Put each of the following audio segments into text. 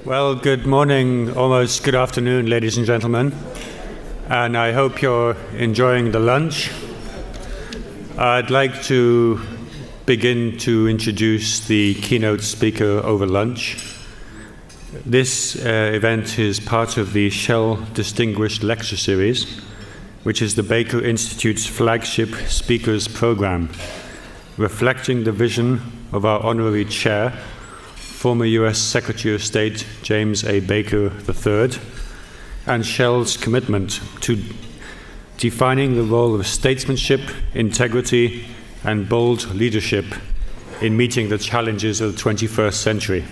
Well, good morning, almost good afternoon, ladies and gentlemen. And I hope you're enjoying the lunch. I'd like to begin to introduce the keynote speaker over lunch. This event is part of the Shell Distinguished Lecture Series, which is the Baker Institute's flagship speakers program, reflecting the vision of our honorary chair, former U.S. Secretary of State James A. Baker III, and Shell's commitment to defining the role of statesmanship, integrity, and bold leadership in meeting the challenges of the 21st century.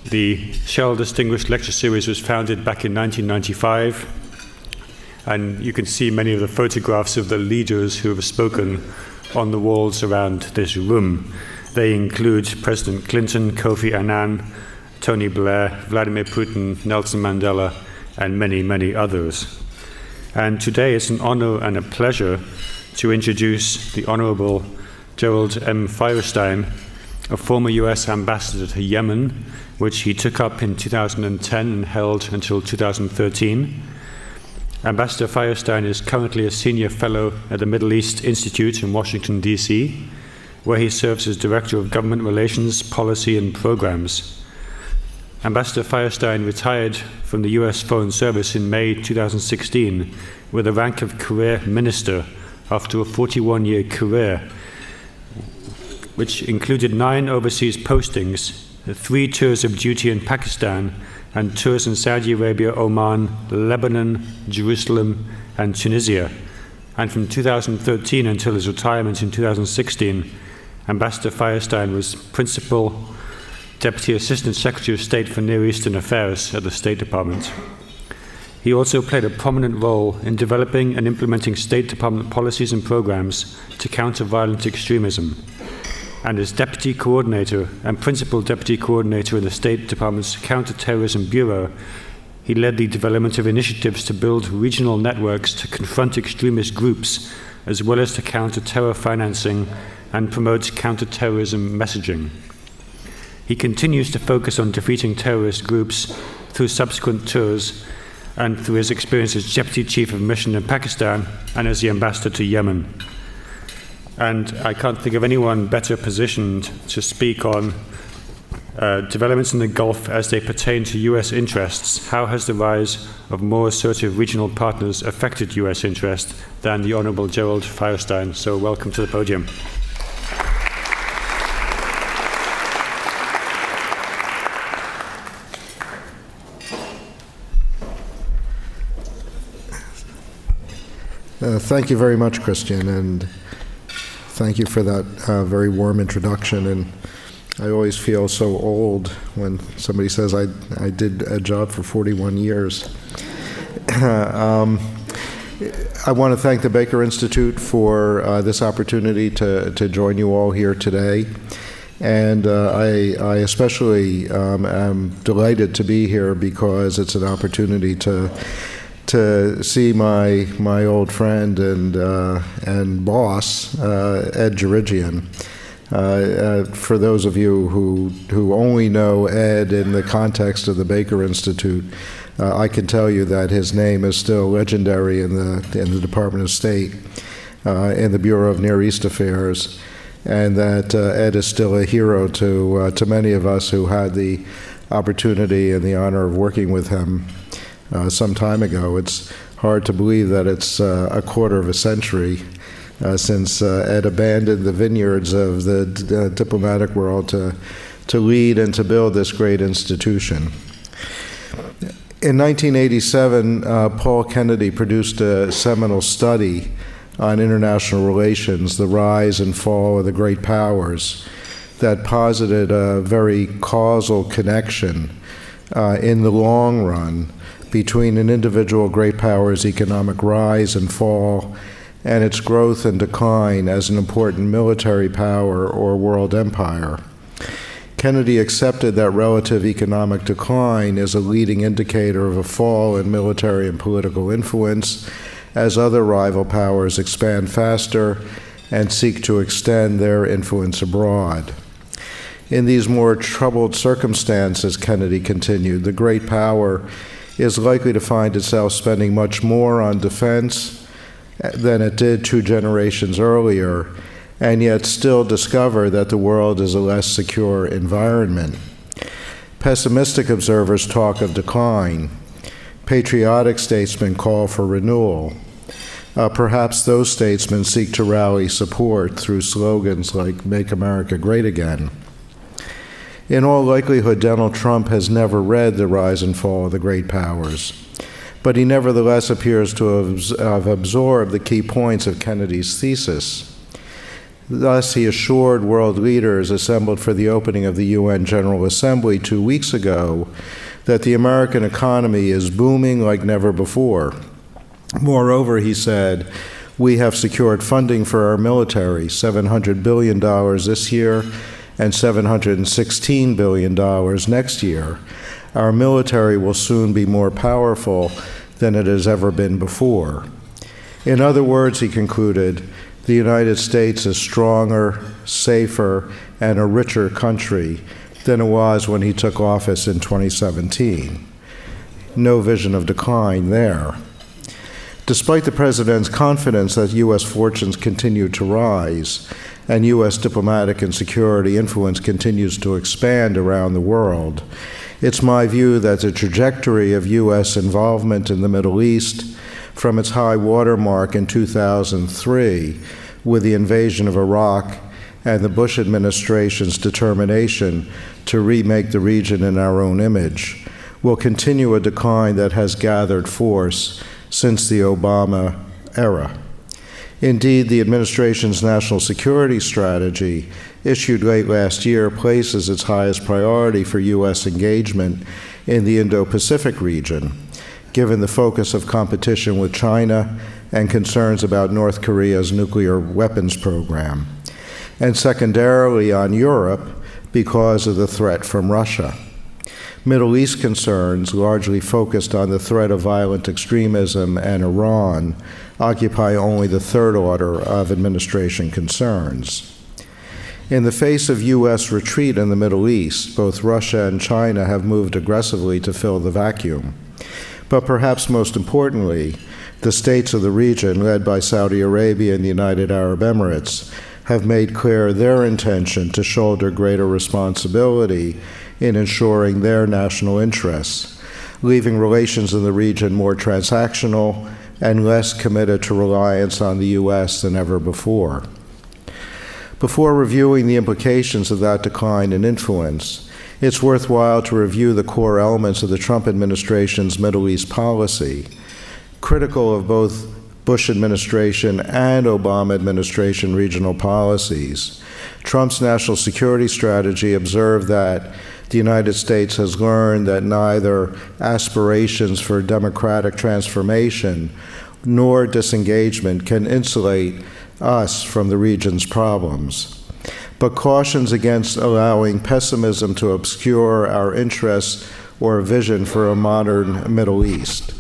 The Shell Distinguished Lecture Series was founded back in 1995, and you can see many of the photographs of the leaders who have spoken on the walls around this room. They include President Clinton, Kofi Annan, Tony Blair, Vladimir Putin, Nelson Mandela, and many, many others. And today it's an honor and a pleasure to introduce the Honorable Gerald M. Feuerstein, a former U.S. ambassador to Yemen, which he took up in 2010 and held until 2013. Ambassador Feuerstein is currently a senior fellow at the Middle East Institute in Washington, D.C., where he serves as Director of Government Relations, Policy, and Programs. Ambassador Feuerstein retired from the U.S. Foreign Service in May 2016 with the rank of Career Minister after a 41-year career, which included 9 overseas postings, 3 tours of duty in Pakistan, and tours in Saudi Arabia, Oman, Lebanon, Jerusalem, and Tunisia. And from 2013 until his retirement in 2016, Ambassador Feuerstein was Principal Deputy Assistant Secretary of State for Near Eastern Affairs at the State Department. He also played a prominent role in developing and implementing State Department policies and programs to counter violent extremism. And as Deputy Coordinator and Principal Deputy Coordinator in the State Department's Counterterrorism Bureau, he led the development of initiatives to build regional networks to confront extremist groups, as well as to counter terror financing and promote counterterrorism messaging. He continues to focus on defeating terrorist groups through subsequent tours and through his experience as Deputy Chief of Mission in Pakistan and as the Ambassador to Yemen. And I can't think of anyone better positioned to speak on developments in the Gulf as they pertain to U.S. interests. How has the rise of more assertive regional partners affected U.S. interest than the Honorable Gerald Feuerstein? So welcome to the podium. Thank you very much, Christian, and thank you for that very warm introduction. And I always feel so old when somebody says I did a job for 41 years. I want to thank the Baker Institute for this opportunity to join you all here today. And I especially am delighted to be here because it's an opportunity to see my old friend and boss, Ed Jerigian. For those of you who only know Ed in the context of the Baker Institute, I can tell you that his name is still legendary in the Department of State, in the Bureau of Near East Affairs, and that Ed is still a hero to many of us who had the opportunity and the honor of working with him some time ago. It's hard to believe that it's a quarter of a century since Ed abandoned the vineyards of the diplomatic world to lead and to build this great institution. In 1987, Paul Kennedy produced a seminal study on international relations, the rise and fall of the great powers, that posited a very causal connection in the long run between an individual great power's economic rise and fall and its growth and decline as an important military power or world empire. Kennedy accepted that relative economic decline as a leading indicator of a fall in military and political influence as other rival powers expand faster and seek to extend their influence abroad. In these more troubled circumstances, Kennedy continued, the great power is likely to find itself spending much more on defense than it did 2 generations earlier, and yet still discover that the world is a less secure environment. Pessimistic observers talk of decline. Patriotic statesmen call for renewal. Perhaps those statesmen seek to rally support through slogans like "Make America Great Again." In all likelihood, Donald Trump has never read The Rise and Fall of the Great Powers, but he nevertheless appears to have absorbed the key points of Kennedy's thesis. Thus, he assured world leaders assembled for the opening of the UN General Assembly 2 weeks ago that the American economy is booming like never before. Moreover, he said, we have secured funding for our military, $700 billion this year and $716 billion next year. Our military will soon be more powerful than it has ever been before. In other words, he concluded, the United States is stronger, safer, and a richer country than it was when he took office in 2017. No vision of decline there. Despite the president's confidence that U.S. fortunes continue to rise and U.S. diplomatic and security influence continues to expand around the world, it's my view that the trajectory of U.S. involvement in the Middle East from its high watermark in 2003 with the invasion of Iraq and the Bush administration's determination to remake the region in our own image will continue a decline that has gathered force since the Obama era. Indeed, the administration's national security strategy, issued late last year, places its highest priority for U.S. engagement in the Indo-Pacific region, given the focus of competition with China and concerns about North Korea's nuclear weapons program, and secondarily on Europe because of the threat from Russia. Middle East concerns, largely focused on the threat of violent extremism and Iran, occupy only the third order of administration concerns. In the face of U.S. retreat in the Middle East, both Russia and China have moved aggressively to fill the vacuum. But perhaps most importantly, the states of the region, led by Saudi Arabia and the United Arab Emirates, have made clear their intention to shoulder greater responsibility in ensuring their national interests, leaving relations in the region more transactional and less committed to reliance on the U.S. than ever before. Before reviewing the implications of that decline in influence, it's worthwhile to review the core elements of the Trump administration's Middle East policy. Critical of both Bush administration and Obama administration regional policies, Trump's national security strategy observed that the United States has learned that neither aspirations for democratic transformation nor disengagement can insulate us from the region's problems, but cautions against allowing pessimism to obscure our interests or vision for a modern Middle East.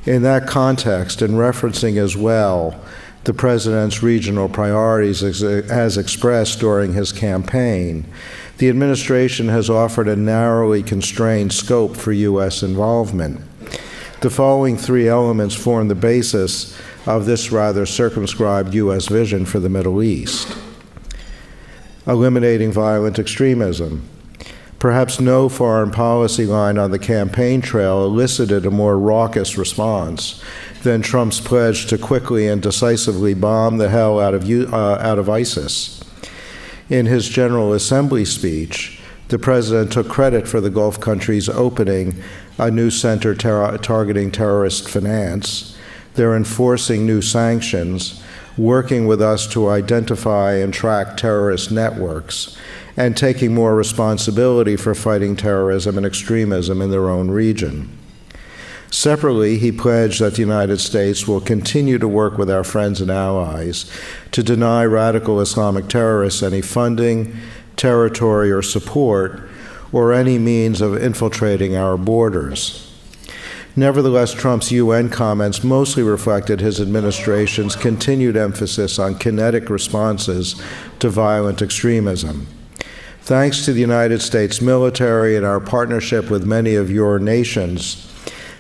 In that context, and referencing as well the president's regional priorities as expressed during his campaign, the administration has offered a narrowly constrained scope for U.S. involvement. The following 3 elements form the basis of this rather circumscribed U.S. vision for the Middle East. Eliminating violent extremism. Perhaps no foreign policy line on the campaign trail elicited a more raucous response than Trump's pledge to quickly and decisively bomb the hell out of ISIS. In his General Assembly speech, the president took credit for the Gulf countries opening a new center targeting terrorist finance. They're enforcing new sanctions, working with us to identify and track terrorist networks, and taking more responsibility for fighting terrorism and extremism in their own region. Separately, he pledged that the United States will continue to work with our friends and allies to deny radical Islamic terrorists any funding, territory, or support, or any means of infiltrating our borders. Nevertheless, Trump's UN comments mostly reflected his administration's continued emphasis on kinetic responses to violent extremism. Thanks to the United States military and our partnership with many of your nations,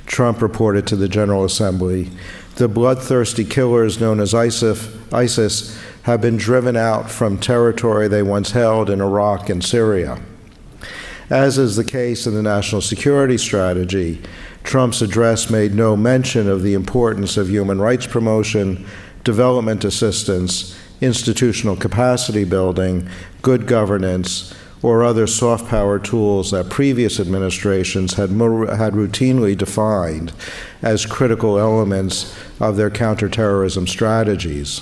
Trump reported to the General Assembly, the bloodthirsty killers known as ISIS have been driven out from territory they once held in Iraq and Syria. As is the case in the national security strategy, Trump's address made no mention of the importance of human rights promotion, development assistance, institutional capacity building, good governance, or other soft power tools that previous administrations had routinely defined as critical elements of their counterterrorism strategies.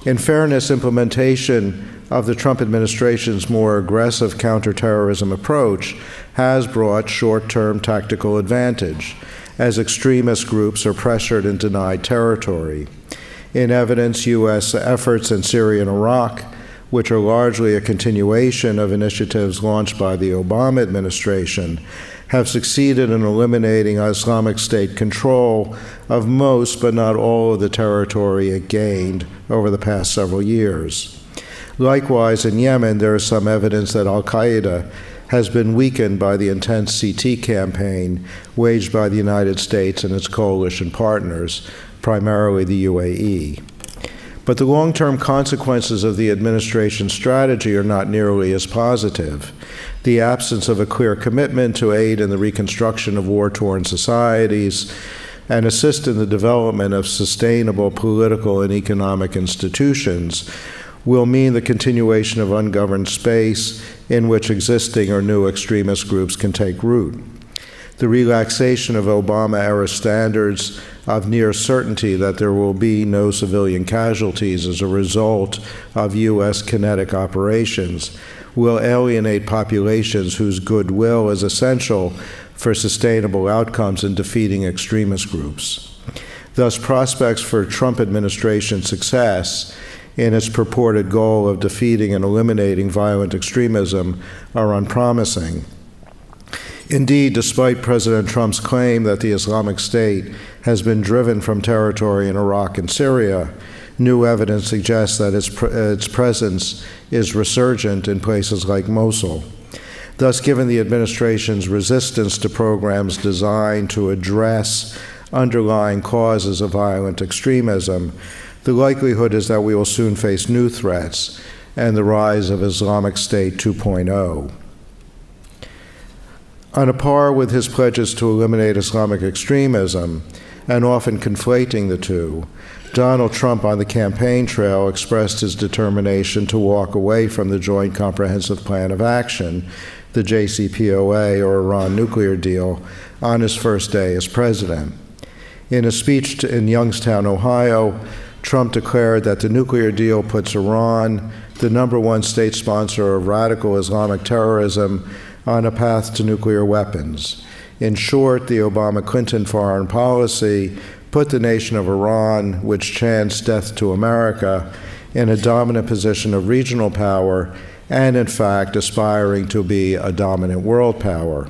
In fairness, implementation of the Trump administration's more aggressive counterterrorism approach has brought short-term tactical advantage as extremist groups are pressured and denied territory. In evidence, U.S. efforts in Syria and Iraq, which are largely a continuation of initiatives launched by the Obama administration, have succeeded in eliminating Islamic State control of most but not all of the territory it gained over the past several years. Likewise, in Yemen, there is some evidence that al-Qaeda has been weakened by the intense CT campaign waged by the United States and its coalition partners, primarily the UAE. But the long-term consequences of the administration's strategy are not nearly as positive. The absence of a clear commitment to aid in the reconstruction of war-torn societies and assist in the development of sustainable political and economic institutions will mean the continuation of ungoverned space in which existing or new extremist groups can take root. The relaxation of Obama-era standards of near certainty that there will be no civilian casualties as a result of U.S. kinetic operations will alienate populations whose goodwill is essential for sustainable outcomes in defeating extremist groups. Thus, prospects for Trump administration success in its purported goal of defeating and eliminating violent extremism are unpromising. Indeed, despite President Trump's claim that the Islamic State has been driven from territory in Iraq and Syria, new evidence suggests that its presence is resurgent in places like Mosul. Thus, given the administration's resistance to programs designed to address underlying causes of violent extremism, the likelihood is that we will soon face new threats and the rise of Islamic State 2.0. On a par with his pledges to eliminate Islamic extremism, and often conflating the two, Donald Trump on the campaign trail expressed his determination to walk away from the Joint Comprehensive Plan of Action, the JCPOA, or Iran nuclear deal, on his first day as president. In a speech in Youngstown, Ohio, Trump declared that the nuclear deal puts Iran, the #1 state sponsor of radical Islamic terrorism, on a path to nuclear weapons. In short, the Obama-Clinton foreign policy put the nation of Iran, which chants death to America, in a dominant position of regional power and, in fact, aspiring to be a dominant world power.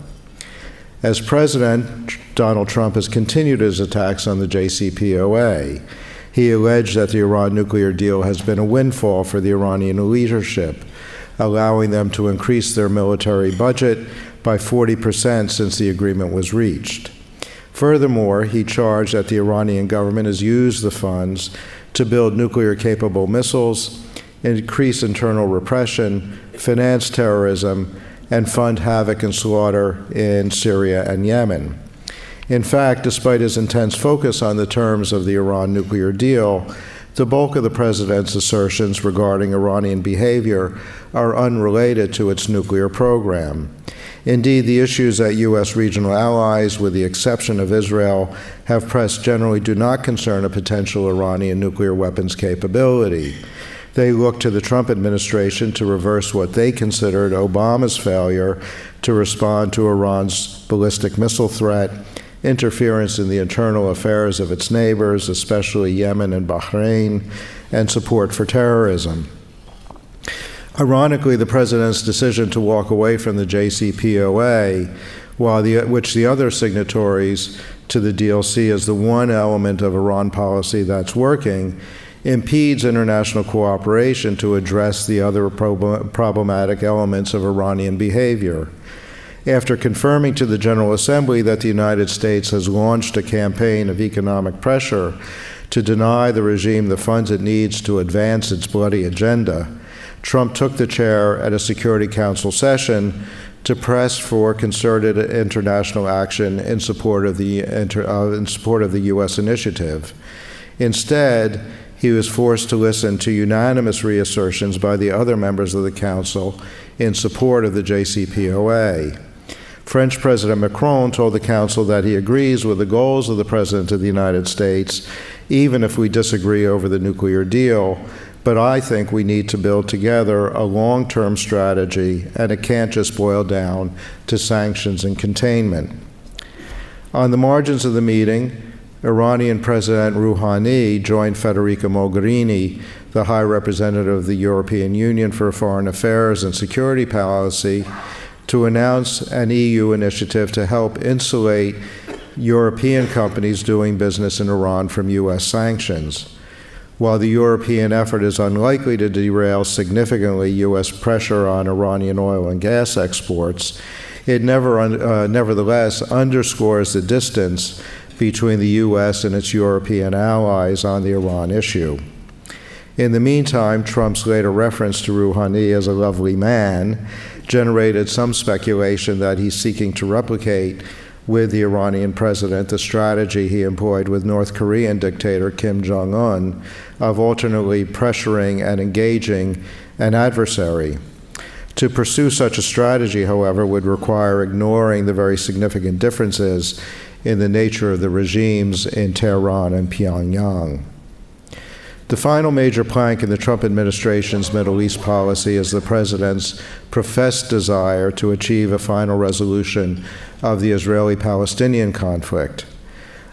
As president, Donald Trump has continued his attacks on the JCPOA. He alleged that the Iran nuclear deal has been a windfall for the Iranian leadership, allowing them to increase their military budget by 40% since the agreement was reached. Furthermore, he charged that the Iranian government has used the funds to build nuclear-capable missiles, increase internal repression, finance terrorism, and fund havoc and slaughter in Syria and Yemen. In fact, despite his intense focus on the terms of the Iran nuclear deal, the bulk of the president's assertions regarding Iranian behavior are unrelated to its nuclear program. Indeed, the issues that U.S. regional allies, with the exception of Israel, have pressed generally do not concern a potential Iranian nuclear weapons capability. They look to the Trump administration to reverse what they considered Obama's failure to respond to Iran's ballistic missile threat, interference in the internal affairs of its neighbors, especially Yemen and Bahrain, and support for terrorism. Ironically, the president's decision to walk away from the JCPOA, which the other signatories to the deal see as the one element of Iran policy that's working, impedes international cooperation to address the other problematic elements of Iranian behavior. After confirming to the General Assembly that the United States has launched a campaign of economic pressure to deny the regime the funds it needs to advance its bloody agenda, Trump took the chair at a Security Council session to press for concerted international action in support of the U.S. initiative. Instead, he was forced to listen to unanimous reassertions by the other members of the Council in support of the JCPOA. French President Macron told the Council that he agrees with the goals of the President of the United States, even if we disagree over the nuclear deal, but I think we need to build together a long-term strategy, and it can't just boil down to sanctions and containment. On the margins of the meeting, Iranian President Rouhani joined Federica Mogherini, the High Representative of the European Union for Foreign Affairs and Security Policy, to announce an EU initiative to help insulate European companies doing business in Iran from U.S. sanctions. While the European effort is unlikely to derail significantly U.S. pressure on Iranian oil and gas exports, it nevertheless underscores the distance between the U.S. and its European allies on the Iran issue. In the meantime, Trump's later reference to Rouhani as a lovely man generated some speculation that he's seeking to replicate with the Iranian president the strategy he employed with North Korean dictator Kim Jong-un of alternately pressuring and engaging an adversary. To pursue such a strategy, however, would require ignoring the very significant differences in the nature of the regimes in Tehran and Pyongyang. The final major plank in the Trump administration's Middle East policy is the president's professed desire to achieve a final resolution of the Israeli-Palestinian conflict.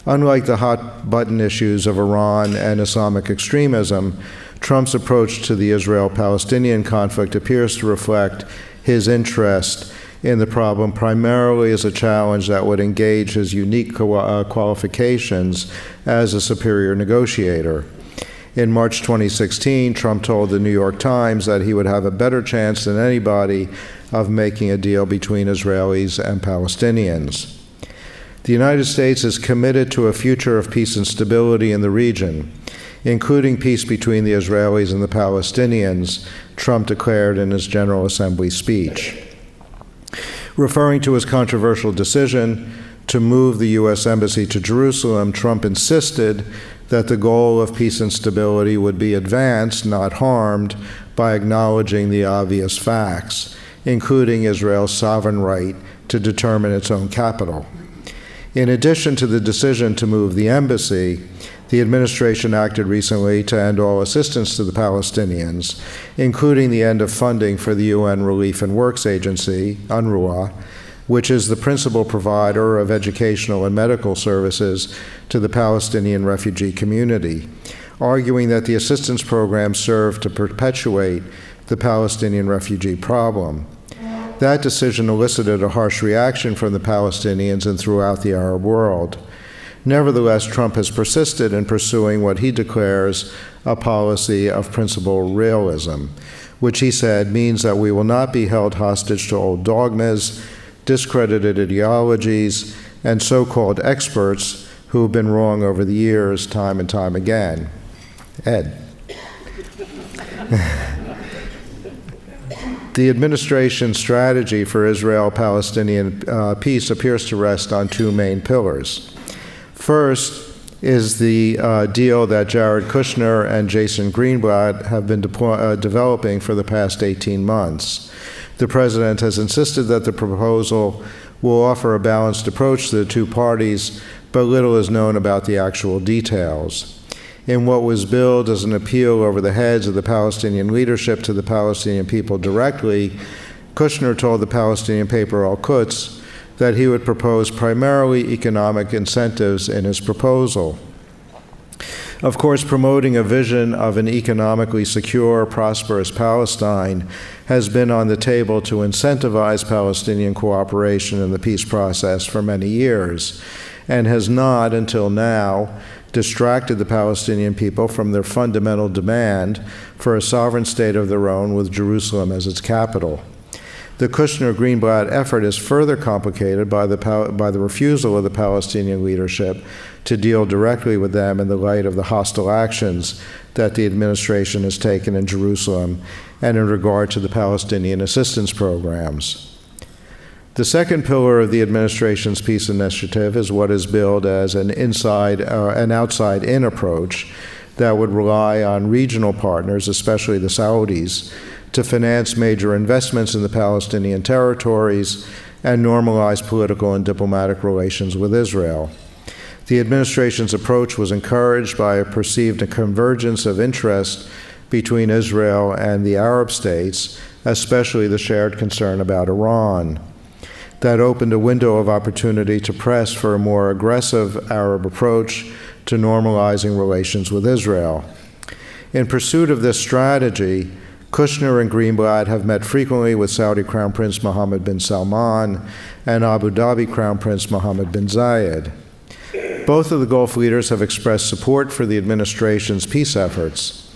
Unlike the hot-button issues of Iran and Islamic extremism, Trump's approach to the Israel-Palestinian conflict appears to reflect his interest in the problem primarily as a challenge that would engage his unique qualifications as a superior negotiator. In March 2016, Trump told the New York Times that he would have a better chance than anybody of making a deal between Israelis and Palestinians. The United States is committed to a future of peace and stability in the region, including peace between the Israelis and the Palestinians, Trump declared in his General Assembly speech. Referring to his controversial decision to move the U.S. Embassy to Jerusalem, Trump insisted that the goal of peace and stability would be advanced, not harmed, by acknowledging the obvious facts, including Israel's sovereign right to determine its own capital. In addition to the decision to move the embassy, the administration acted recently to end all assistance to the Palestinians, including the end of funding for the UN Relief and Works Agency, UNRWA, which is the principal provider of educational and medical services to the Palestinian refugee community, arguing that the assistance program served to perpetuate the Palestinian refugee problem. That decision elicited a harsh reaction from the Palestinians and throughout the Arab world. Nevertheless, Trump has persisted in pursuing what he declares a policy of principled realism, which he said means that we will not be held hostage to old dogmas, discredited ideologies, and so-called experts who have been wrong over the years, time and time again. Ed. The administration's strategy for Israel-Palestinian peace appears to rest on two main pillars. First is the deal that Jared Kushner and Jason Greenblatt have been developing for the past 18 months. The president has insisted that the proposal will offer a balanced approach to the two parties, but little is known about the actual details. In what was billed as an appeal over the heads of the Palestinian leadership to the Palestinian people directly, Kushner told the Palestinian paper Al-Quds that he would propose primarily economic incentives in his proposal. Of course, promoting a vision of an economically secure, prosperous Palestine has been on the table to incentivize Palestinian cooperation in the peace process for many years, and has not, until now, distracted the Palestinian people from their fundamental demand for a sovereign state of their own with Jerusalem as its capital. The Kushner-Greenblatt effort is further complicated by the refusal of the Palestinian leadership to deal directly with them in the light of the hostile actions that the administration has taken in Jerusalem and in regard to the Palestinian assistance programs. The second pillar of the administration's peace initiative is what is billed as an outside-in approach that would rely on regional partners, especially the Saudis, to finance major investments in the Palestinian territories and normalize political and diplomatic relations with Israel. The administration's approach was encouraged by a perceived convergence of interest between Israel and the Arab states, especially the shared concern about Iran. That opened a window of opportunity to press for a more aggressive Arab approach to normalizing relations with Israel. In pursuit of this strategy, Kushner and Greenblatt have met frequently with Saudi Crown Prince Mohammed bin Salman and Abu Dhabi Crown Prince Mohammed bin Zayed. Both of the Gulf leaders have expressed support for the administration's peace efforts.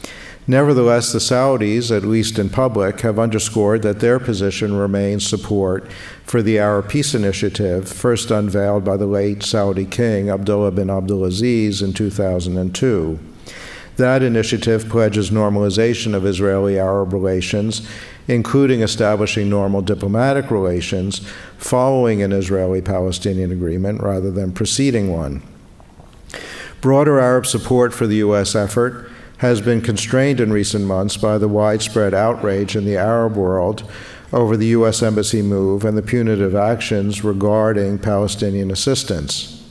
Nevertheless, the Saudis, at least in public, have underscored that their position remains support for the Arab Peace Initiative, first unveiled by the late Saudi King Abdullah bin Abdulaziz in 2002. That initiative pledges normalization of Israeli-Arab relations, including establishing normal diplomatic relations following an Israeli-Palestinian agreement rather than preceding one. Broader Arab support for the U.S. effort has been constrained in recent months by the widespread outrage in the Arab world over the U.S. Embassy move and the punitive actions regarding Palestinian assistance.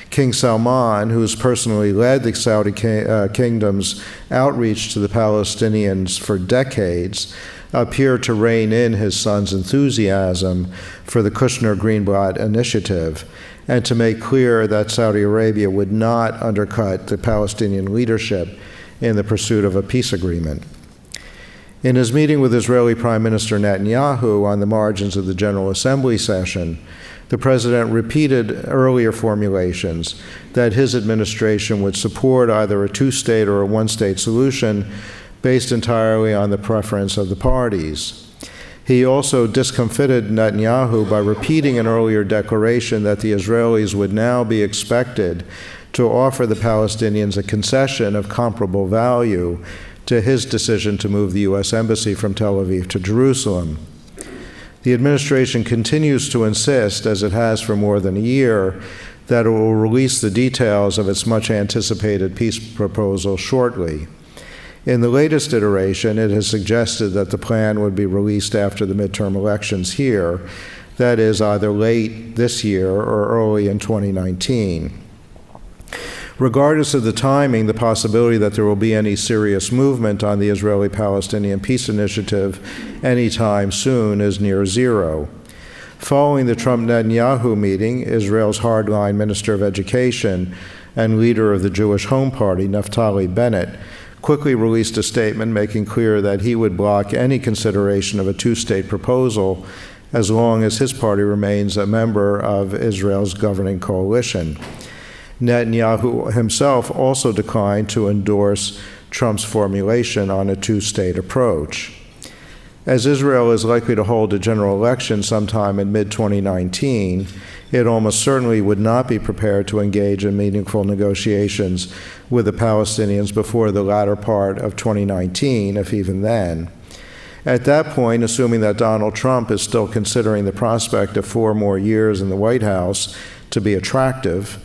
King Salman, who has personally led the Saudi kingdom's outreach to the Palestinians for decades, appeared to rein in his son's enthusiasm for the Kushner-Greenblatt initiative and to make clear that Saudi Arabia would not undercut the Palestinian leadership in the pursuit of a peace agreement. In his meeting with Israeli Prime Minister Netanyahu on the margins of the General Assembly session, the president repeated earlier formulations that his administration would support either a two-state or a one-state solution based entirely on the preference of the parties. He also discomfited Netanyahu by repeating an earlier declaration that the Israelis would now be expected to offer the Palestinians a concession of comparable value to his decision to move the U.S. Embassy from Tel Aviv to Jerusalem. The administration continues to insist, as it has for more than a year, that it will release the details of its much-anticipated peace proposal shortly. In the latest iteration, it has suggested that the plan would be released after the midterm elections here, that is, either late this year or early in 2019. Regardless of the timing, the possibility that there will be any serious movement on the Israeli-Palestinian peace initiative anytime soon is near zero. Following the Trump-Netanyahu meeting, Israel's hardline Minister of Education and leader of the Jewish Home Party, Naftali Bennett, quickly released a statement making clear that he would block any consideration of a two-state proposal as long as his party remains a member of Israel's governing coalition. Netanyahu himself also declined to endorse Trump's formulation on a two-state approach. As Israel is likely to hold a general election sometime in mid-2019, it almost certainly would not be prepared to engage in meaningful negotiations with the Palestinians before the latter part of 2019, if even then. At that point, assuming that Donald Trump is still considering the prospect of 4 more years in the White House to be attractive,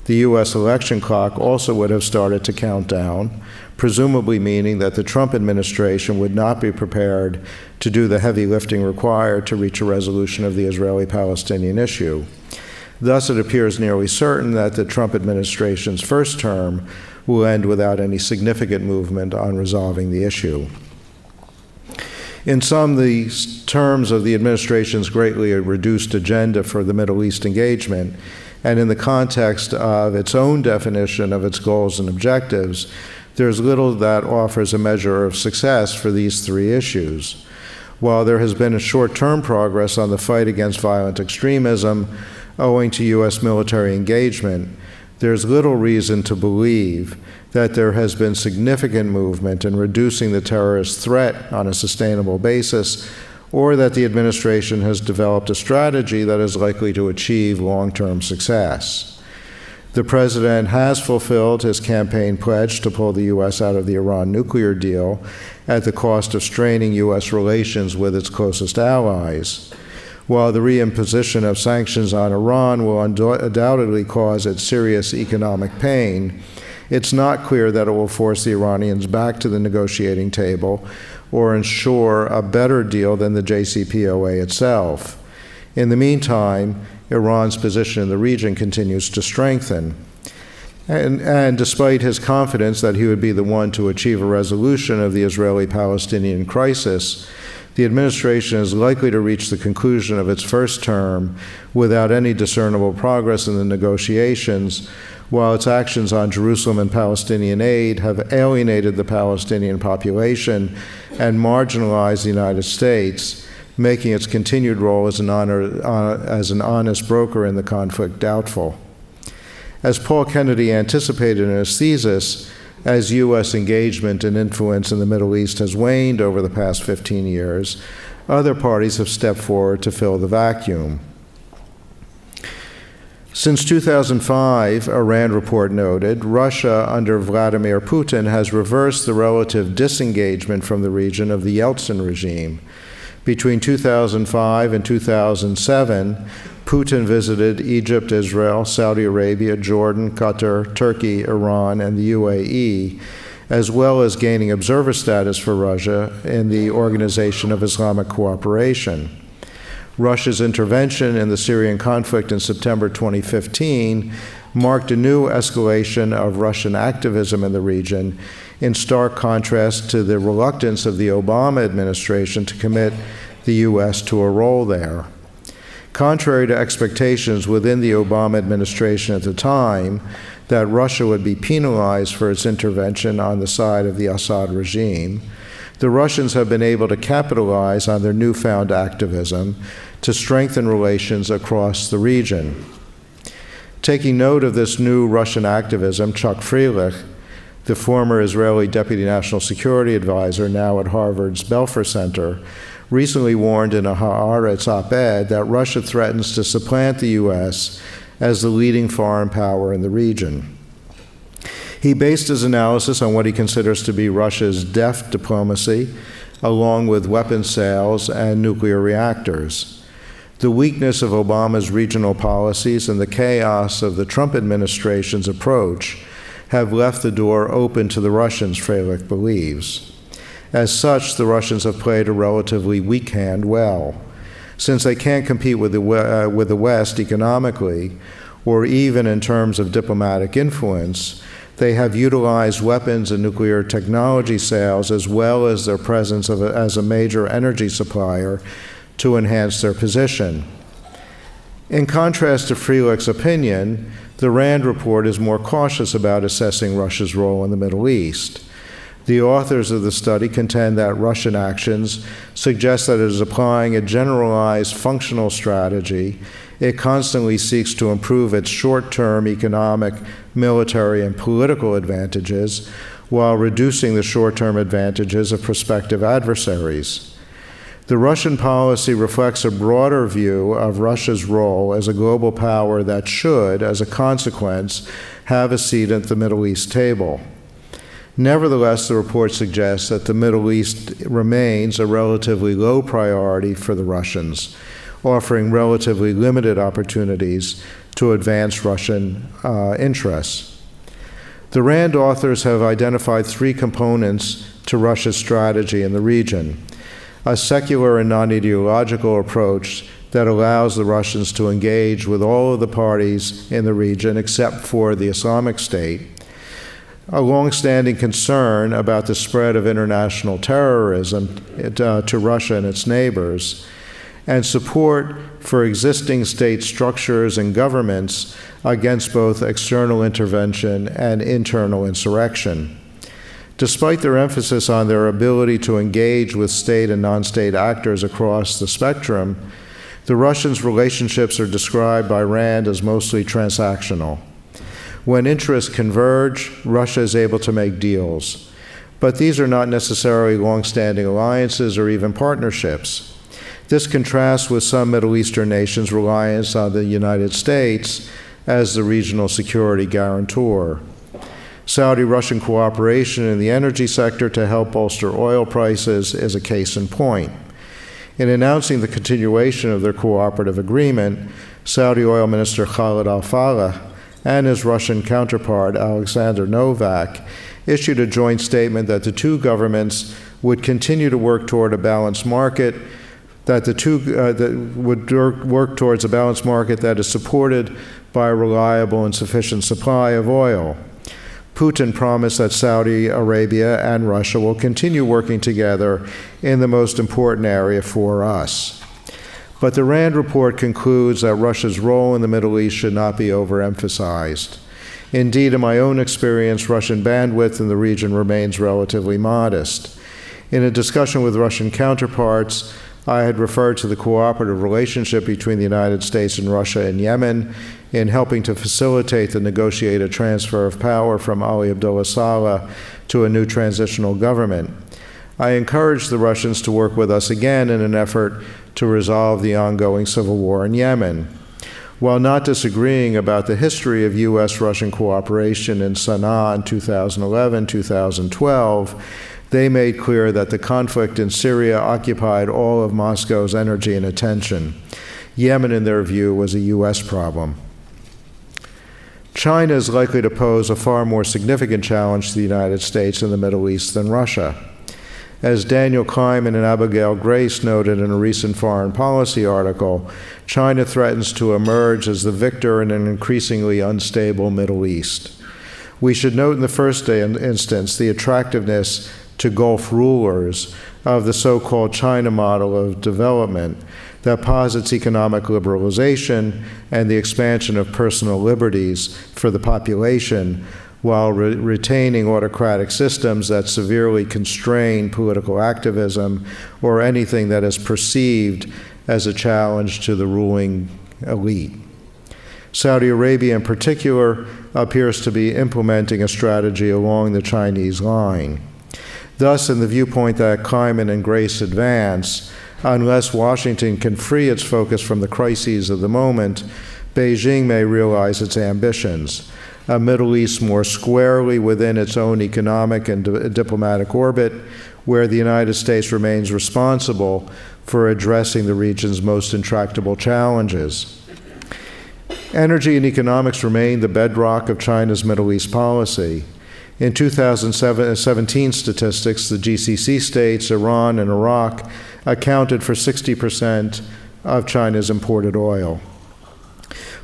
the U.S. election clock also would have started to count down, presumably meaning that the Trump administration would not be prepared to do the heavy lifting required to reach a resolution of the Israeli-Palestinian issue. Thus, it appears nearly certain that the Trump administration's first term will end without any significant movement on resolving the issue. In sum, the terms of the administration's greatly reduced agenda for the Middle East engagement, and in the context of its own definition of its goals and objectives, there's little that offers a measure of success for these 3 issues. While there has been a short-term progress on the fight against violent extremism owing to U.S. military engagement, there's little reason to believe that there has been significant movement in reducing the terrorist threat on a sustainable basis, or that the administration has developed a strategy that is likely to achieve long-term success. The president has fulfilled his campaign pledge to pull the U.S. out of the Iran nuclear deal at the cost of straining U.S. relations with its closest allies. While the reimposition of sanctions on Iran will undoubtedly cause it serious economic pain, it's not clear that it will force the Iranians back to the negotiating table or ensure a better deal than the JCPOA itself. In the meantime, Iran's position in the region continues to strengthen. And despite his confidence that he would be the one to achieve a resolution of the Israeli-Palestinian crisis, the administration is likely to reach the conclusion of its first term without any discernible progress in the negotiations, while its actions on Jerusalem and Palestinian aid have alienated the Palestinian population and marginalized the United States, making its continued role as an honest broker in the conflict doubtful. As Paul Kennedy anticipated in his thesis, as U.S. engagement and influence in the Middle East has waned over the past 15 years, other parties have stepped forward to fill the vacuum. Since 2005, a RAND report noted, Russia under Vladimir Putin has reversed the relative disengagement from the region of the Yeltsin regime. Between 2005 and 2007, Putin visited Egypt, Israel, Saudi Arabia, Jordan, Qatar, Turkey, Iran, and the UAE, as well as gaining observer status for Russia in the Organization of Islamic Cooperation. Russia's intervention in the Syrian conflict in September 2015 marked a new escalation of Russian activism in the region, in stark contrast to the reluctance of the Obama administration to commit the U.S. to a role there. Contrary to expectations within the Obama administration at the time that Russia would be penalized for its intervention on the side of the Assad regime, the Russians have been able to capitalize on their newfound activism to strengthen relations across the region. Taking note of this new Russian activism, Chuck Freilich, the former Israeli Deputy National Security Advisor, now at Harvard's Belfer Center, recently warned in a Haaretz op-ed that Russia threatens to supplant the U.S. as the leading foreign power in the region. He based his analysis on what he considers to be Russia's deft diplomacy, along with weapons sales and nuclear reactors. The weakness of Obama's regional policies and the chaos of the Trump administration's approach have left the door open to the Russians, Freilich believes. As such, the Russians have played a relatively weak hand well. Since they can't compete with the West economically, or even in terms of diplomatic influence, they have utilized weapons and nuclear technology sales as well as their presence as a major energy supplier to enhance their position. In contrast to Freilich's opinion, the RAND report is more cautious about assessing Russia's role in the Middle East. The authors of the study contend that Russian actions suggest that it is applying a generalized functional strategy. It constantly seeks to improve its short-term economic, military, and political advantages while reducing the short-term advantages of prospective adversaries. The Russian policy reflects a broader view of Russia's role as a global power that should, as a consequence, have a seat at the Middle East table. Nevertheless, the report suggests that the Middle East remains a relatively low priority for the Russians, offering relatively limited opportunities to advance Russian interests. The RAND authors have identified three components to Russia's strategy in the region: a secular and non-ideological approach that allows the Russians to engage with all of the parties in the region except for the Islamic State, a long-standing concern about the spread of international terrorism to Russia and its neighbors, and support for existing state structures and governments against both external intervention and internal insurrection. Despite their emphasis on their ability to engage with state and non-state actors across the spectrum, the Russians' relationships are described by RAND as mostly transactional. When interests converge, Russia is able to make deals. But these are not necessarily long-standing alliances or even partnerships. This contrasts with some Middle Eastern nations' reliance on the United States as the regional security guarantor. Saudi-Russian cooperation in the energy sector to help bolster oil prices is a case in point. In announcing the continuation of their cooperative agreement, Saudi Oil Minister Khalid al-Faleh and his Russian counterpart, Alexander Novak, issued a joint statement that the two governments would continue to work toward a balanced market, that work towards a balanced market that is supported by a reliable and sufficient supply of oil. Putin promised that Saudi Arabia and Russia will continue working together in the most important area for us. But the RAND report concludes that Russia's role in the Middle East should not be overemphasized. Indeed, in my own experience, Russian bandwidth in the region remains relatively modest. In a discussion with Russian counterparts, I had referred to the cooperative relationship between the United States and Russia in Yemen in helping to facilitate the negotiated transfer of power from Ali Abdullah Saleh to a new transitional government. I encouraged the Russians to work with us again in an effort to resolve the ongoing civil war in Yemen. While not disagreeing about the history of U.S.-Russian cooperation in Sana'a in 2011-2012, they made clear that the conflict in Syria occupied all of Moscow's energy and attention. Yemen, in their view, was a U.S. problem. China is likely to pose a far more significant challenge to the United States in the Middle East than Russia. As Daniel Kleiman and Abigail Grace noted in a recent foreign policy article, China threatens to emerge as the victor in an increasingly unstable Middle East. We should note in the first instance the attractiveness to Gulf rulers of the so-called China model of development that posits economic liberalization and the expansion of personal liberties for the population while retaining autocratic systems that severely constrain political activism or anything that is perceived as a challenge to the ruling elite. Saudi Arabia, in particular, appears to be implementing a strategy along the Chinese line. Thus, in the viewpoint that Kleiman and Grace advance, unless Washington can free its focus from the crises of the moment, Beijing may realize its ambitions. A Middle East more squarely within its own economic and diplomatic orbit, where the United States remains responsible for addressing the region's most intractable challenges. Energy and economics remain the bedrock of China's Middle East policy. In 2017 statistics, the GCC states, Iran, and Iraq accounted for 60% of China's imported oil.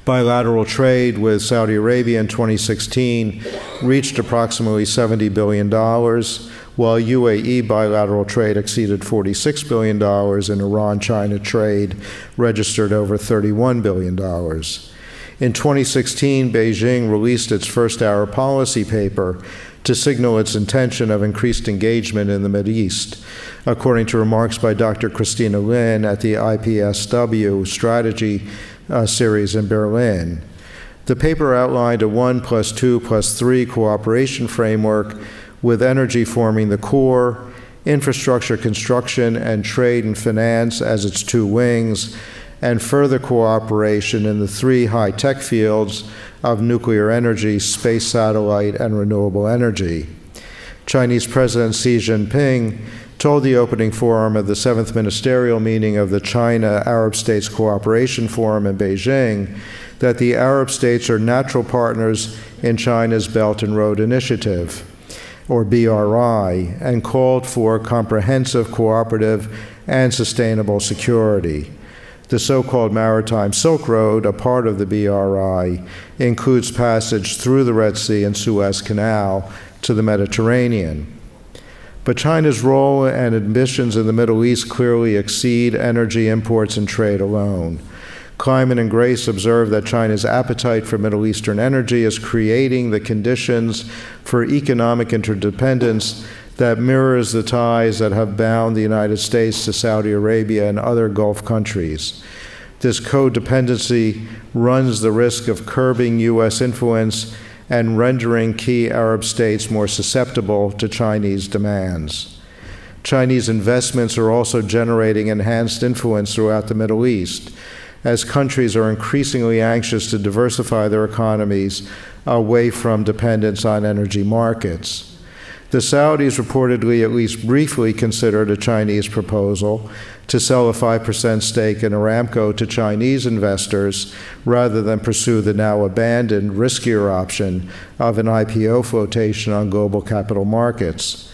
Bilateral trade with Saudi Arabia in 2016 reached approximately $70 billion, while UAE bilateral trade exceeded $46 billion and Iran-China trade registered over $31 billion. In 2016, Beijing released its first Arab policy paper to signal its intention of increased engagement in the Mideast, according to remarks by Dr. Christina Lin at the IPSW Strategy series in Berlin. The paper outlined a 1+2+3 cooperation framework with energy forming the core, infrastructure construction, and trade and finance as its two wings, and further cooperation in the three high-tech fields of nuclear energy, space satellite, and renewable energy. Chinese President Xi Jinping told the opening forum of the 7th Ministerial Meeting of the China-Arab States Cooperation Forum in Beijing that the Arab states are natural partners in China's Belt and Road Initiative, or BRI, and called for comprehensive, cooperative, and sustainable security. The so-called Maritime Silk Road, a part of the BRI, includes passage through the Red Sea and Suez Canal to the Mediterranean. But China's role and ambitions in the Middle East clearly exceed energy imports and trade alone. Kleiman and Grace observe that China's appetite for Middle Eastern energy is creating the conditions for economic interdependence that mirrors the ties that have bound the United States to Saudi Arabia and other Gulf countries. This codependency runs the risk of curbing U.S. influence and rendering key Arab states more susceptible to Chinese demands. Chinese investments are also generating enhanced influence throughout the Middle East, as countries are increasingly anxious to diversify their economies away from dependence on energy markets. The Saudis reportedly, at least briefly, considered a Chinese proposal to sell a 5% stake in Aramco to Chinese investors rather than pursue the now abandoned, riskier option of an IPO flotation on global capital markets.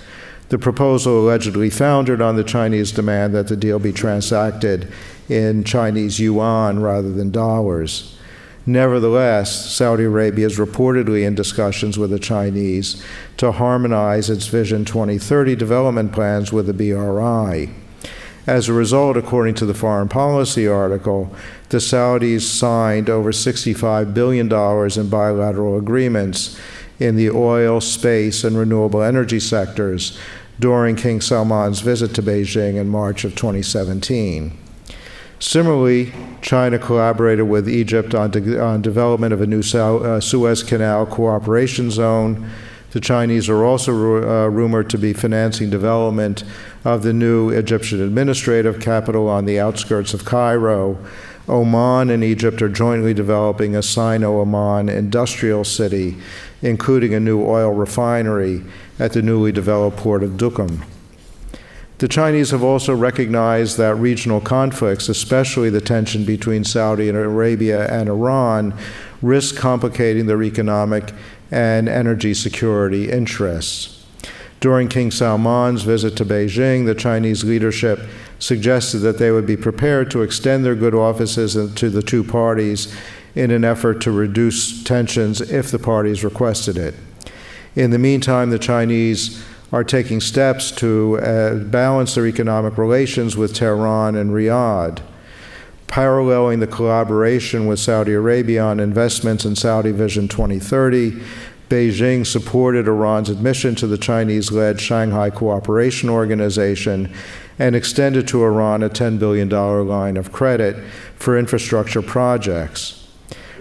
The proposal allegedly foundered on the Chinese demand that the deal be transacted in Chinese yuan rather than dollars. Nevertheless, Saudi Arabia is reportedly in discussions with the Chinese to harmonize its Vision 2030 development plans with the BRI. As a result, according to the Foreign Policy article, the Saudis signed over $65 billion in bilateral agreements in the oil, space, and renewable energy sectors during King Salman's visit to Beijing in March of 2017. Similarly, China collaborated with Egypt on development of a new Suez Canal cooperation zone. The Chinese are also rumored to be financing development of the new Egyptian administrative capital on the outskirts of Cairo. Oman and Egypt are jointly developing a Sino-Oman industrial city, including a new oil refinery at the newly developed port of Duqm. The Chinese have also recognized that regional conflicts, especially the tension between Saudi Arabia and Iran, risk complicating their economic and energy security interests. During King Salman's visit to Beijing, the Chinese leadership suggested that they would be prepared to extend their good offices to the two parties in an effort to reduce tensions if the parties requested it. In the meantime, the Chinese are taking steps to balance their economic relations with Tehran and Riyadh. Paralleling the collaboration with Saudi Arabia on investments in Saudi Vision 2030, Beijing supported Iran's admission to the Chinese-led Shanghai Cooperation Organization and extended to Iran a $10 billion line of credit for infrastructure projects.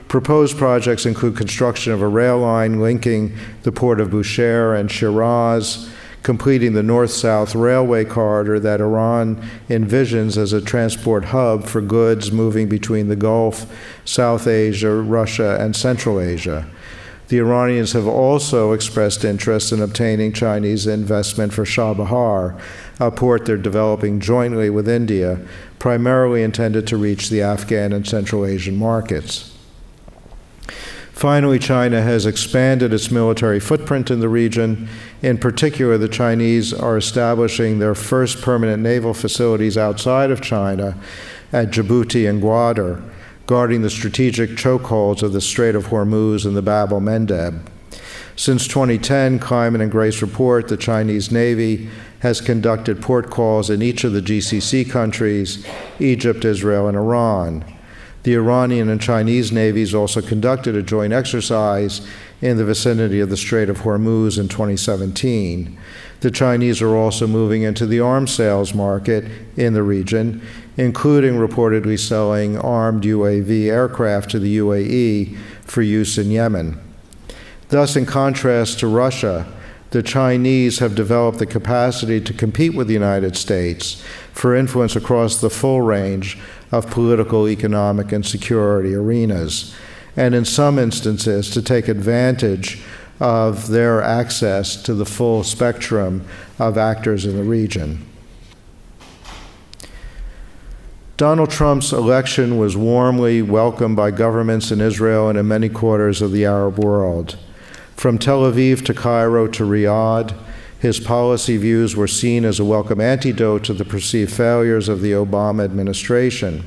Proposed projects include construction of a rail line linking the port of Bushehr and Shiraz, completing the north-south railway corridor that Iran envisions as a transport hub for goods moving between the Gulf, South Asia, Russia, and Central Asia. The Iranians have also expressed interest in obtaining Chinese investment for Chabahar, a port they're developing jointly with India, primarily intended to reach the Afghan and Central Asian markets. Finally, China has expanded its military footprint in the region. In particular, the Chinese are establishing their first permanent naval facilities outside of China at Djibouti and Gwadar, guarding the strategic chokeholds of the Strait of Hormuz and the Bab el-Mandeb. Since 2010, Kleiman and Grace report the Chinese Navy has conducted port calls in each of the GCC countries, Egypt, Israel, and Iran. The Iranian and Chinese navies also conducted a joint exercise in the vicinity of the Strait of Hormuz in 2017. The Chinese are also moving into the arms sales market in the region, including reportedly selling armed UAV aircraft to the UAE for use in Yemen. Thus, in contrast to Russia, the Chinese have developed the capacity to compete with the United States for influence across the full range of political, economic, and security arenas, and in some instances to take advantage of their access to the full spectrum of actors in the region. Donald Trump's election was warmly welcomed by governments in Israel and in many quarters of the Arab world. From Tel Aviv to Cairo to Riyadh, his policy views were seen as a welcome antidote to the perceived failures of the Obama administration.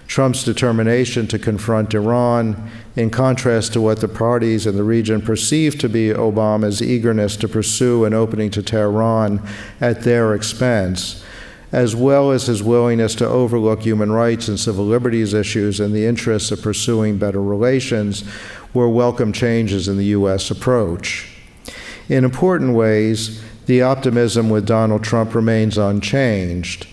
Trump's determination to confront Iran, in contrast to what the parties in the region perceived to be Obama's eagerness to pursue an opening to Tehran at their expense, as well as his willingness to overlook human rights and civil liberties issues in the interests of pursuing better relations, were welcome changes in the U.S. approach. In important ways, the optimism with Donald Trump remains unchanged.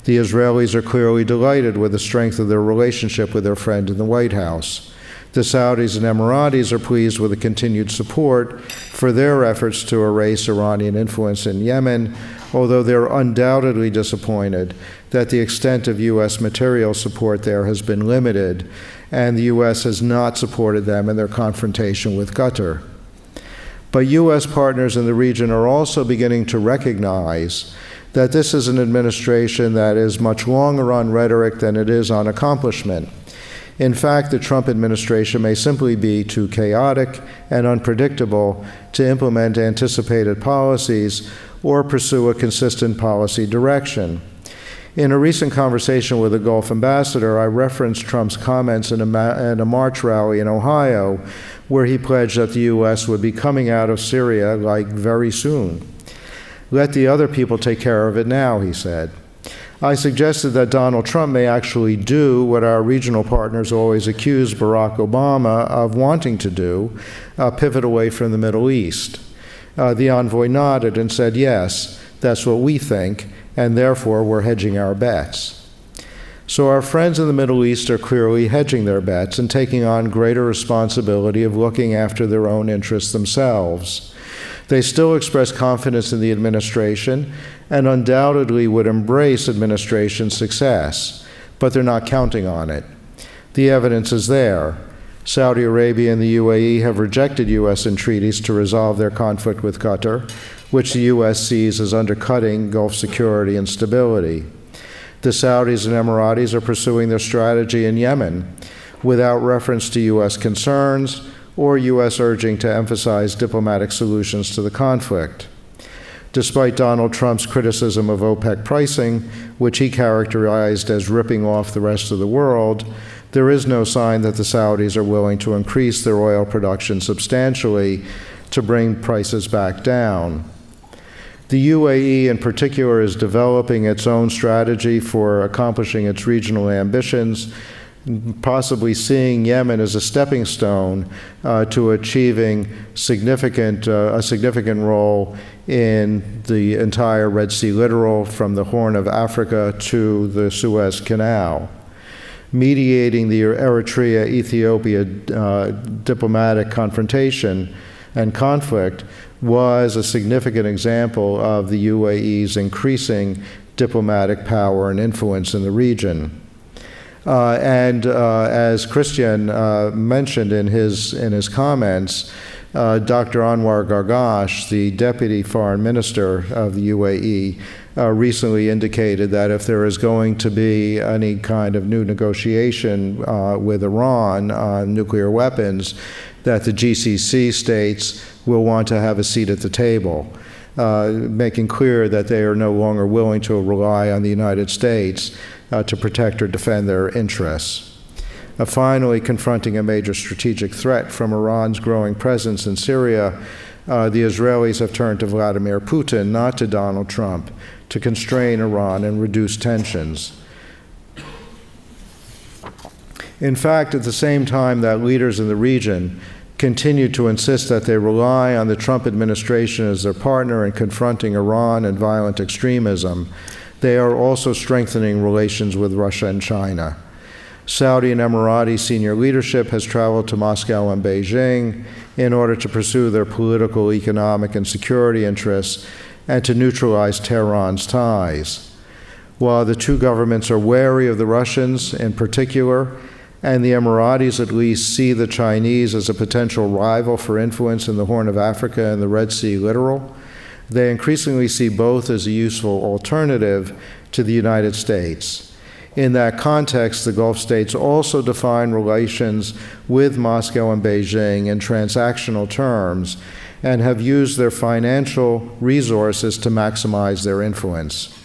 The Israelis are clearly delighted with the strength of their relationship with their friend in the White House. The Saudis and Emiratis are pleased with the continued support for their efforts to erase Iranian influence in Yemen, although they're undoubtedly disappointed that the extent of U.S. material support there has been limited, and the U.S. has not supported them in their confrontation with Qatar. But U.S. partners in the region are also beginning to recognize that this is an administration that is much longer on rhetoric than it is on accomplishment. In fact, the Trump administration may simply be too chaotic and unpredictable to implement anticipated policies or pursue a consistent policy direction. In a recent conversation with a Gulf ambassador, I referenced Trump's comments in a March rally in Ohio, where he pledged that the U.S. would be coming out of Syria very soon. Let the other people take care of it now, he said. I suggested that Donald Trump may actually do what our regional partners always accused Barack Obama of wanting to do, pivot away from the Middle East. The envoy nodded and said, yes, that's what we think, and therefore we're hedging our bets. So our friends in the Middle East are clearly hedging their bets and taking on greater responsibility of looking after their own interests themselves. They still express confidence in the administration and undoubtedly would embrace administration success, but they're not counting on it. The evidence is there. Saudi Arabia and the UAE have rejected U.S. entreaties to resolve their conflict with Qatar, which the U.S. sees as undercutting Gulf security and stability. The Saudis and Emiratis are pursuing their strategy in Yemen without reference to U.S. concerns or U.S. urging to emphasize diplomatic solutions to the conflict. Despite Donald Trump's criticism of OPEC pricing, which he characterized as ripping off the rest of the world, there is no sign that the Saudis are willing to increase their oil production substantially to bring prices back down. The UAE in particular is developing its own strategy for accomplishing its regional ambitions, possibly seeing Yemen as a stepping stone to achieving a significant role in the entire Red Sea littoral from the Horn of Africa to the Suez Canal. Mediating the Eritrea-Ethiopia diplomatic confrontation and conflict was a significant example of the UAE's increasing diplomatic power and influence in the region. As Christian mentioned in his comments, Dr. Anwar Gargash, the Deputy Foreign Minister of the UAE, recently indicated that if there is going to be any kind of new negotiation with Iran on nuclear weapons, that the GCC states will want to have a seat at the table, making clear that they are no longer willing to rely on the United States to protect or defend their interests. Finally, confronting a major strategic threat from Iran's growing presence in Syria, the Israelis have turned to Vladimir Putin, not to Donald Trump, to constrain Iran and reduce tensions. In fact, at the same time that leaders in the region continue to insist that they rely on the Trump administration as their partner in confronting Iran and violent extremism, they are also strengthening relations with Russia and China. Saudi and Emirati senior leadership has traveled to Moscow and Beijing in order to pursue their political, economic, and security interests and to neutralize Tehran's ties. While the two governments are wary of the Russians in particular, and the Emiratis at least see the Chinese as a potential rival for influence in the Horn of Africa and the Red Sea littoral, they increasingly see both as a useful alternative to the United States. In that context, the Gulf states also define relations with Moscow and Beijing in transactional terms and have used their financial resources to maximize their influence.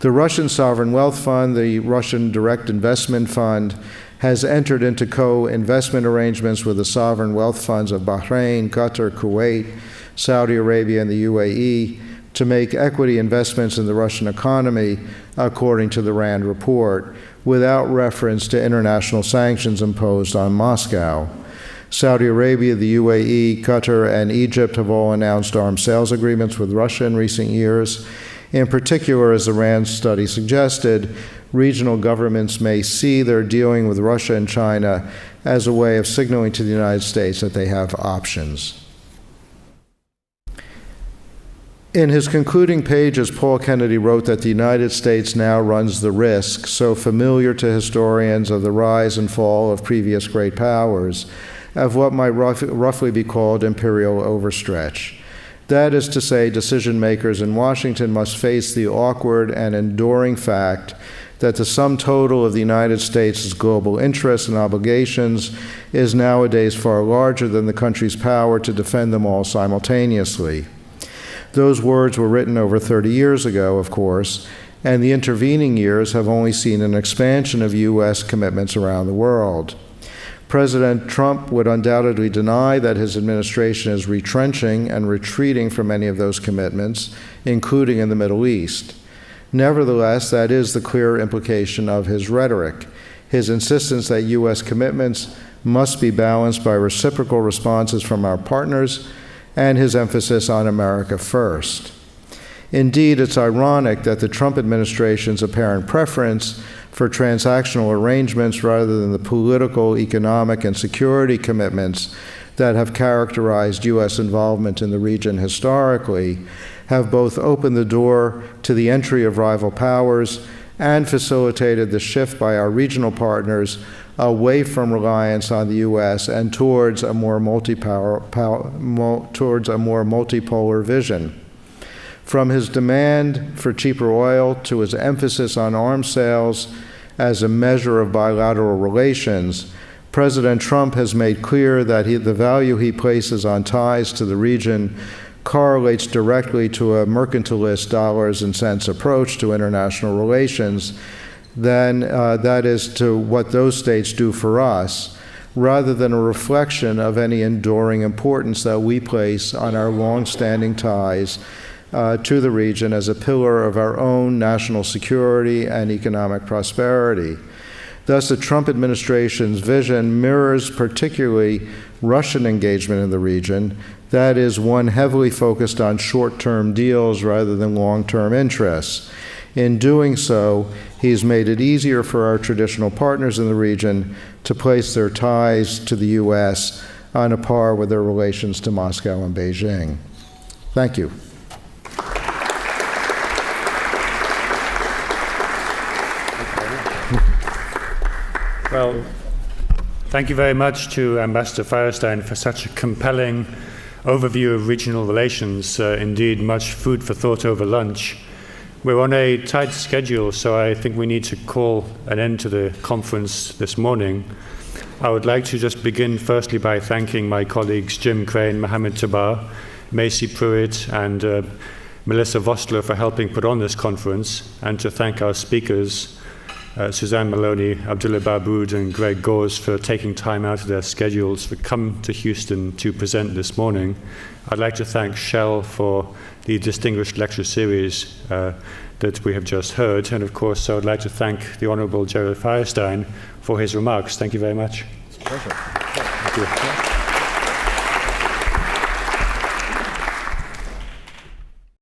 The Russian Sovereign Wealth Fund, the Russian Direct Investment Fund, has entered into co-investment arrangements with the sovereign wealth funds of Bahrain, Qatar, Kuwait, Saudi Arabia, and the UAE to make equity investments in the Russian economy, according to the RAND report, without reference to international sanctions imposed on Moscow. Saudi Arabia, the UAE, Qatar, and Egypt have all announced arms sales agreements with Russia in recent years. In particular, as the RAND study suggested, regional governments may see their dealing with Russia and China as a way of signaling to the United States that they have options. In his concluding pages, Paul Kennedy wrote that the United States now runs the risk, so familiar to historians of the rise and fall of previous great powers, of what might roughly be called imperial overstretch. That is to say, decision makers in Washington must face the awkward and enduring fact that the sum total of the United States' global interests and obligations is nowadays far larger than the country's power to defend them all simultaneously. Those words were written over 30 years ago, of course, and the intervening years have only seen an expansion of U.S. commitments around the world. President Trump would undoubtedly deny that his administration is retrenching and retreating from any of those commitments, including in the Middle East. Nevertheless, that is the clear implication of his rhetoric, his insistence that U.S. commitments must be balanced by reciprocal responses from our partners, and his emphasis on America first. Indeed, it's ironic that the Trump administration's apparent preference for transactional arrangements rather than the political, economic, and security commitments that have characterized U.S. involvement in the region historically have both opened the door to the entry of rival powers and facilitated the shift by our regional partners away from reliance on the U.S. and towards a more multipolar vision. From his demand for cheaper oil to his emphasis on arms sales as a measure of bilateral relations, President Trump has made clear that the value he places on ties to the region correlates directly to a mercantilist dollars and cents approach to international relations, than that is to what those states do for us, rather than a reflection of any enduring importance that we place on our long-standing ties to the region as a pillar of our own national security and economic prosperity. Thus, the Trump administration's vision mirrors particularly Russian engagement in the region, that is, one heavily focused on short-term deals rather than long-term interests. In doing so, he's made it easier for our traditional partners in the region to place their ties to the U.S. on a par with their relations to Moscow and Beijing. Thank you. Well, thank you very much to Ambassador Firestein for such a compelling overview of regional relations. Indeed, much food for thought over lunch. We're on a tight schedule, so I think we need to call an end to the conference this morning. I would like to just begin firstly by thanking my colleagues Jim Crane, Mohammed Tabar, Macy Pruitt, and Melissa Vostler for helping put on this conference, and to thank our speakers, Suzanne Maloney, Abdullah Babood, and Greg Gores for taking time out of their schedules to come to Houston to present this morning. I'd like to thank Shell for the distinguished lecture series that we have just heard. And of course, I would like to thank the Honorable Gerald Firestein for his remarks. Thank you very much. It's a pleasure. Thank you.